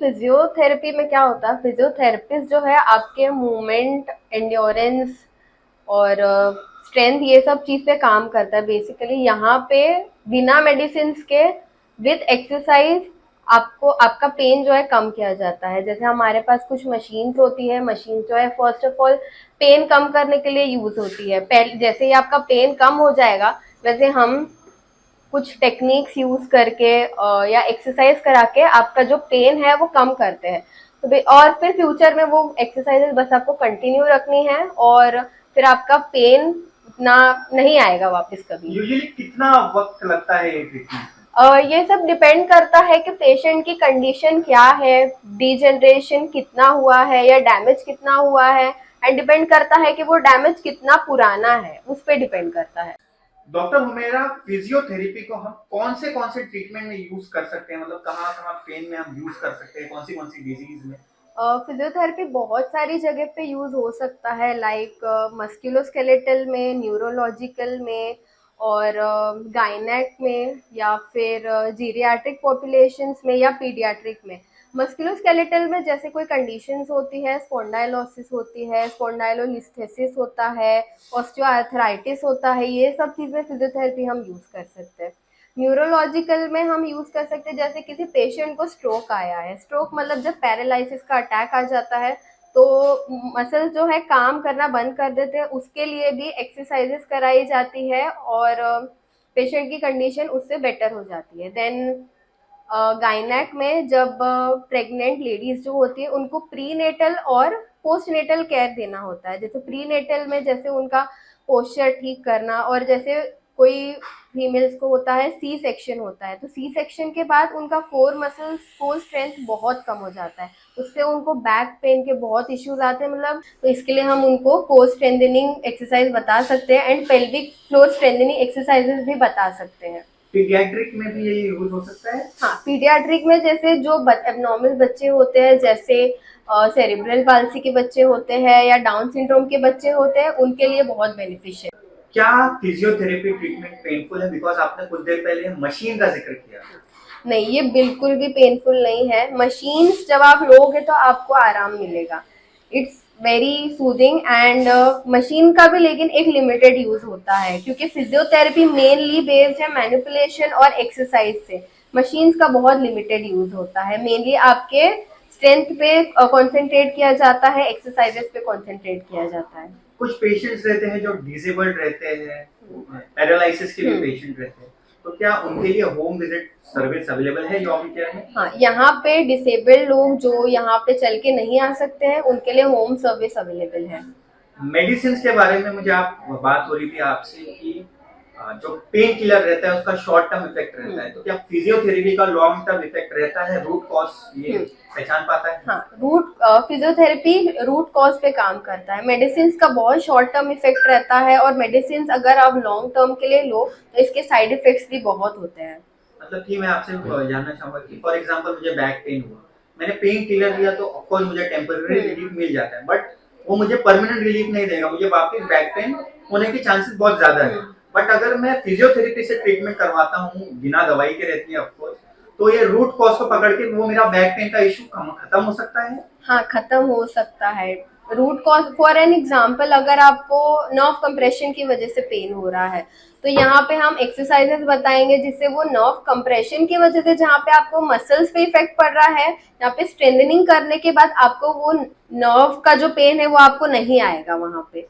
Physiotherapy में क्या होता है, फिजियोथेरेपिस्ट जो है आपके मूवमेंट, एंड्योरेंस और स्ट्रेंथ ये सब चीज पे काम करता है बेसिकली। यहाँ पे बिना मेडिसिन के विद एक्सरसाइज आपको आपका पेन जो है कम किया जाता है। जैसे हमारे पास कुछ मशीन्स होती है, मशीन जो है फर्स्ट ऑफ ऑल पेन कम करने के लिए यूज होती है। पहले जैसे ही आपका पेन कम हो जाएगा वैसे हम कुछ टेक्निक्स यूज करके या एक्सरसाइज करा के आपका जो पेन है वो कम करते हैं। तो और फिर फ्यूचर में वो एक्सरसाइजेस बस आपको कंटिन्यू रखनी है और फिर आपका पेन ना नहीं आएगा वापस कभी। यूजुअली कितना वक्त लगता है ये ट्रीटमेंट? ये सब डिपेंड करता है कि पेशेंट की कंडीशन क्या है, डिजेनरेशन कितना हुआ है या डैमेज कितना हुआ है, एंड डिपेंड करता है कि वो डैमेज कितना पुराना है, उस पर डिपेंड करता है। डॉक्टर हुमेरा, फिजियोथेरेपी को हम कौन से ट्रीटमेंट में यूज कर सकते हैं? मतलब कहाँ कहाँ पेन में हम यूज कर सकते हैं, कौन सी डिजीज में? फिजियोथेरेपी बहुत सारी जगह पे यूज हो सकता है, लाइक मस्कुलोस्केलेटल में, न्यूरोलॉजिकल में और गायनेक में या फिर जीरियाट्रिक पॉपुलेशंस में या पीडियाट्रिक में। मस्कुलोस्केलेटल में जैसे कोई कंडीशंस होती है, स्पॉन्डाइलोसिस होती है, स्पॉन्डाइलोलिस्थेसिस होता है, ऑस्टियोआर्थराइटिस होता है, ये सब चीज़ें फिजियोथेरेपी हम यूज कर सकते हैं। न्यूरोलॉजिकल में हम यूज कर सकते हैं, जैसे किसी पेशेंट को स्ट्रोक आया है, स्ट्रोक मतलब जब पैरालिसिस का अटैक आ जाता है तो मसल जो है काम करना बंद कर देते हैं, उसके लिए भी एक्सरसाइजेस कराई जाती है और पेशेंट की कंडीशन उससे बेटर हो जाती है। देन गायनेक में जब प्रेग्नेंट लेडीज जो होती है उनको प्री नेटल और पोस्ट नेटल केयर देना होता है। जैसे प्री नेटल में जैसे उनका पोस्चर ठीक करना, और जैसे कोई फीमेल्स को होता है सी सेक्शन होता है, तो सी सेक्शन के बाद उनका कोर मसल्स कोर स्ट्रेंथ बहुत कम हो जाता है, उससे उनको बैक पेन के बहुत इश्यूज आते हैं। मतलब तो इसके लिए हम उनको कोर स्ट्रेंथनिंग एक्सरसाइज बता सकते हैं and pelvic floor strengthening exercises भी बता सकते हैं। पीडियाट्रिक में भी यही यूज हो सकता है? हाँ, पीडियाट्रिक में जैसे जो एबनॉर्मल बच्चे होते हैं, जैसे सेरिब्रल पाल्सी के बच्चे होते हैं या डाउन सिंड्रोम के बच्चे होते हैं, उनके लिए बहुत बेनिफिशियल। क्या फिजियोथेरेपी ट्रीटमेंट पेनफुल है? बिकॉज आपने कुछ देर पहले मशीन का जिक्र किया। नहीं, ये बिल्कुल भी पेनफुल नहीं है। मशीन्स जब आप लोगे तो आपको आराम मिलेगा, it's very soothing and machine का भी लेकिन एक लिमिटेड यूज होता है, क्योंकि फिजियोथेरेपी मेनली बेस्ड है मैनिपुलेशन और एक्सरसाइज से। मशीन्स का बहुत लिमिटेड यूज होता है, मेनली आपके स्ट्रेंथ पे कंसंट्रेट किया जाता है, एक्सरसाइजेस पे कंसंट्रेट किया जाता है। कुछ पेशेंट्स रहते हैं जो डिसेबल्ड रहते हैं, पैरालिसिस के भी पेशेंट रहते हैं, तो क्या उनके लिए होम विजिट सर्विस अवेलेबल है यॉर्म केयर में? हाँ, यहाँ पे डिसेबल्ड लोग जो यहाँ पे चल के नहीं आ सकते हैं उनके लिए होम सर्विस अवेलेबल है। मेडिसिन के बारे में मुझे आप बात हो रही थी आपसे कि जो पेन किलर रहता है उसका शॉर्ट टर्म इफेक्ट रहता है, तो क्या फिजियोथेरेपी का लॉन्ग टर्म इफेक्ट रहता है? रूट कॉज ये पहचान पाता है? हाँ, फिजियोथेरेपी रूट कॉज पे काम करता है। मेडिसिन का बहुत शॉर्ट टर्म इफेक्ट रहता है, और मेडिसिन अगर आप लॉन्ग टर्म के लिए लो तो इसके साइड इफेक्ट्स भी बहुत होते हैं। मतलब कि मैं आपसे जानना चाहूंगा कि फॉर एग्जांपल मुझे बैक पेन हुआ, मैंने पेन किलर लिया तो ऑफ कोर्स मुझे टेम्पररी रिलीफ मिल जाता है, बट वो मुझे परमानेंट रिलीफ नहीं देगा, मुझे वापस बैक पेन होने के चांसेस बहुत ज्यादा है। बट अगर मैं फिजियोथेरेपी से ट्रीटमेंट करवाता हूँ बिना दवाई के रहती है ऑफ कोर्स, तो ये रूट कॉज को पकड़ के वो मेरा बैक पेन का इशू खत्म हो सकता है? हाँ, खत्म हो सकता है। Root cause for an example, अगर आपको नर्व कंप्रेशन की वजह से पेन हो रहा है तो यहाँ पे हम एक्सरसाइजेस बताएंगे जिससे वो नर्व कंप्रेशन की वजह से जहाँ पे आपको मसल्स पे इफेक्ट पड़ रहा है, यहाँ पे स्ट्रेंथनिंग करने के बाद आपको वो नर्व का जो पेन है वो आपको नहीं आएगा वहाँ पे।